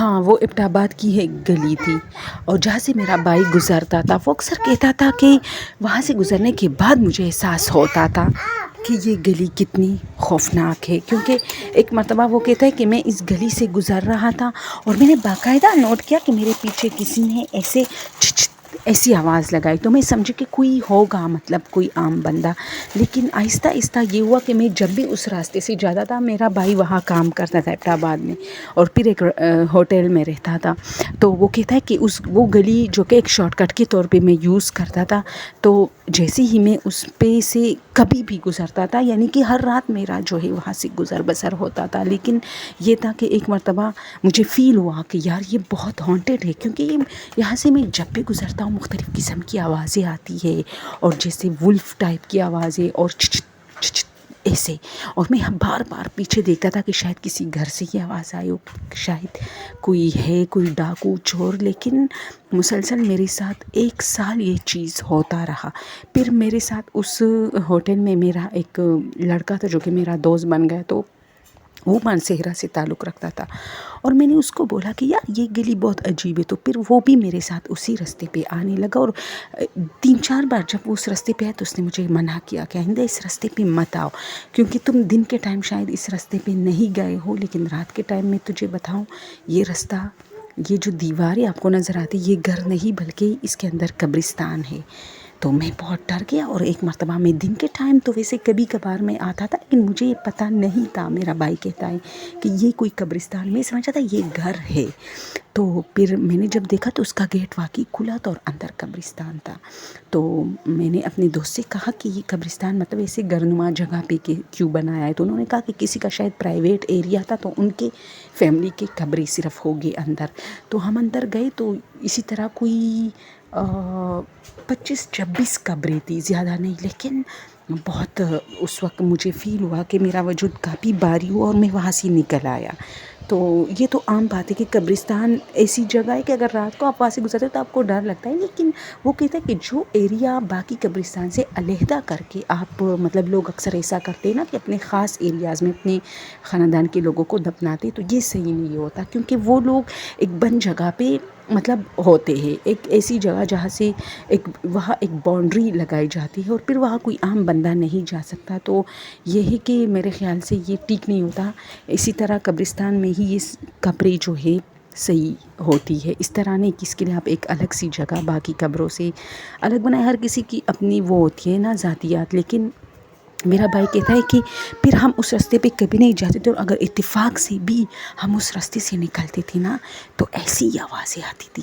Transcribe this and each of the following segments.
ہاں، وہ ابٹ آباد کی ایک گلی تھی، اور جہاں سے میرا بھائی گزرتا تھا وہ اکثر کہتا تھا کہ وہاں سے گزرنے کے بعد مجھے احساس ہوتا تھا کہ یہ گلی کتنی خوفناک ہے، کیونکہ ایک مرتبہ وہ کہتا ہے کہ میں اس گلی سے گزر رہا تھا اور میں نے باقاعدہ نوٹ کیا کہ میرے پیچھے کسی نے ایسی آواز لگائی، تو میں سمجھی کہ کوئی ہوگا، مطلب کوئی عام بندہ. لیکن آہستہ آہستہ یہ ہوا کہ میں جب بھی اس راستے سے جاتا تھا، میرا بھائی وہاں کام کرتا تھا ابٹ آباد میں اور پھر ایک ہوٹل میں رہتا تھا، تو وہ کہتا ہے کہ وہ گلی جو کہ ایک شارٹ کٹ کے طور پہ میں یوز کرتا تھا، تو جیسے ہی میں اس پہ سے کبھی بھی گزرتا تھا، یعنی کہ ہر رات میرا جو ہے وہاں سے گزر بسر ہوتا تھا. لیکن یہ تھا کہ ایک مرتبہ مجھے فیل ہوا کہ یار یہ بہت ہانٹیڈ ہے، کیونکہ یہاں سے میں جب بھی گزرتا ہوں مختلف قسم کی آوازیں آتی ہے، اور جیسے ولف ٹائپ کی آوازیں اور ایسے، اور میں بار بار پیچھے دیکھتا تھا کہ شاید کسی گھر سے یہ آواز آئی ہو، شاید کوئی ہے، کوئی ڈاکو چور. لیکن مسلسل میرے ساتھ 1 سال یہ چیز ہوتا رہا. پھر میرے ساتھ اس ہوٹل میں میرا ایک لڑکا تھا جو کہ میرا دوست بن گیا، تو وہ مانسہرہ سے تعلق رکھتا تھا، اور میں نے اس کو بولا کہ یار یہ گلی بہت عجیب ہے، تو پھر وہ بھی میرے ساتھ اسی راستے پہ آنے لگا. اور 3-4 بار جب وہ اس راستے پہ آیا تو اس نے مجھے منع کیا کہ آئندہ اس راستے پہ مت آؤ، کیونکہ تم دن کے ٹائم شاید اس راستے پہ نہیں گئے ہو، لیکن رات کے ٹائم میں تجھے بتاؤں یہ راستہ، یہ جو دیواریں آپ کو نظر آتی، یہ گھر نہیں بلکہ اس کے اندر قبرستان ہے. تو میں بہت ڈر گیا، اور ایک مرتبہ میں دن کے ٹائم تو ویسے کبھی کبھار میں آتا تھا، لیکن مجھے یہ پتہ نہیں تھا. میرا بھائی کہتا ہے کہ یہ کوئی قبرستان، میں سمجھا تھا یہ گھر ہے. تو پھر میں نے جب دیکھا تو اس کا گیٹ واقعی کھلا تھا اور اندر قبرستان تھا. تو میں نے اپنے دوست سے کہا کہ یہ قبرستان مطلب ایسے گرنما جگہ پہ کیوں بنایا ہے، تو انہوں نے کہا کہ کسی کا شاید پرائیویٹ ایریا تھا، تو ان کے فیملی کے قبریں صرف ہوگی اندر. تو ہم اندر گئے تو اسی طرح کوئی 25-26 قبریں تھی، زیادہ نہیں. لیکن بہت اس وقت مجھے فیل ہوا کہ میرا وجود کافی بھاری ہوا اور میں وہاں سے نکل آیا. تو یہ تو عام بات ہے کہ قبرستان ایسی جگہ ہے کہ اگر رات کو آپ وہاں سے گزرتے ہو تو آپ کو ڈر لگتا ہے. لیکن وہ کہتا ہے کہ جو ایریا باقی قبرستان سے علیحدہ کر کے آپ، مطلب لوگ اکثر ایسا کرتے ہیں نا کہ اپنے خاص ایریاز میں اپنے خاندان کے لوگوں کو دفناتے، تو یہ صحیح نہیں ہوتا، کیونکہ وہ لوگ ایک بند جگہ پہ مطلب ہوتے ہیں، ایک ایسی جگہ جہاں سے وہاں ایک باؤنڈری لگائی جاتی ہے، اور پھر وہاں کوئی عام بندہ نہیں جا سکتا. تو یہی کہ میرے خیال سے یہ ٹھیک نہیں ہوتا. اسی طرح قبرستان میں ہی یہ قبریں جو ہے صحیح ہوتی ہے، اس طرح نہیں کہ اس کے لیے آپ ایک الگ سی جگہ باقی قبروں سے الگ بنائے. ہر کسی کی اپنی وہ ہوتی ہے نا ذاتیات. لیکن میرا بھائی کہتا ہے کہ پھر ہم اس راستے پہ کبھی نہیں جاتے تھے، اور اگر اتفاق سے بھی ہم اس راستے سے نکلتے تھے نا تو ایسی آوازیں آتی تھی،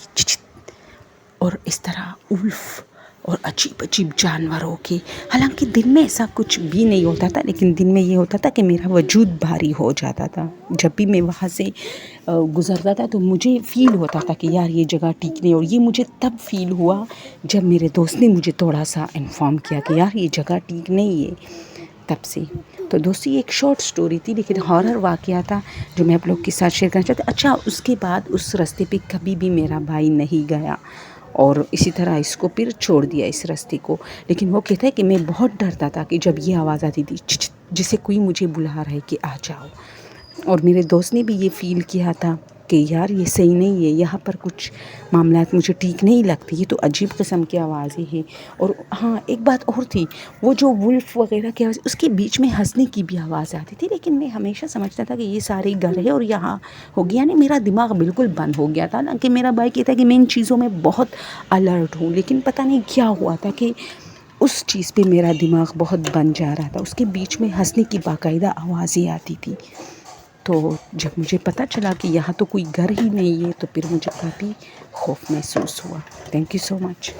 اور اس طرح الف اور عجیب عجیب جانوروں کے. حالانکہ دن میں ایسا کچھ بھی نہیں ہوتا تھا، لیکن دن میں یہ ہوتا تھا کہ میرا وجود بھاری ہو جاتا تھا. جب بھی میں وہاں سے گزرتا تھا تو مجھے فیل ہوتا تھا کہ یار یہ جگہ ٹھیک نہیں. اور یہ مجھے تب فیل ہوا جب میرے دوست نے مجھے تھوڑا سا انفارم کیا کہ یار یہ جگہ ٹھیک نہیں ہے. تب سے تو دوستی ایک شارٹ سٹوری تھی، لیکن ہارر واقعہ تھا جو میں آپ لوگ کے ساتھ شیئر کرنا چاہتی ہوں. اچھا، اس کے بعد اس راستے پہ کبھی بھی میرا بھائی نہیں گیا، اور اسی طرح اس کو پھر چھوڑ دیا اس راستے کو. لیکن وہ کہتا ہے کہ میں بہت ڈرتا تھا کہ جب یہ آواز آتی تھی جسے کوئی مجھے بلا رہا ہے کہ آ جاؤ. اور میرے دوست نے بھی یہ فیل کیا تھا کہ یار یہ صحیح نہیں ہے، یہاں پر کچھ معاملات مجھے ٹھیک نہیں لگتی، یہ تو عجیب قسم کی آوازیں ہیں. اور ہاں ایک بات اور تھی، وہ جو ولف وغیرہ کی آواز، اس کے بیچ میں ہنسنے کی بھی آواز آتی تھی. لیکن میں ہمیشہ سمجھتا تھا کہ یہ سارے گھر ہے اور یہاں ہو گیا. یعنی میرا دماغ بالکل بند ہو گیا تھا نا، کہ میرا بھائی کہتا ہے کہ میں ان چیزوں میں بہت الرٹ ہوں، لیکن پتہ نہیں کیا ہوا تھا کہ اس چیز پہ میرا دماغ بہت بن جا رہا تھا. اس کے بیچ میں ہنسنے کی باقاعدہ آوازیں آتی تھی. تو جب مجھے پتہ چلا کہ یہاں تو کوئی گھر ہی نہیں ہے تو پھر مجھے کافی خوف محسوس ہوا. Thank you so much.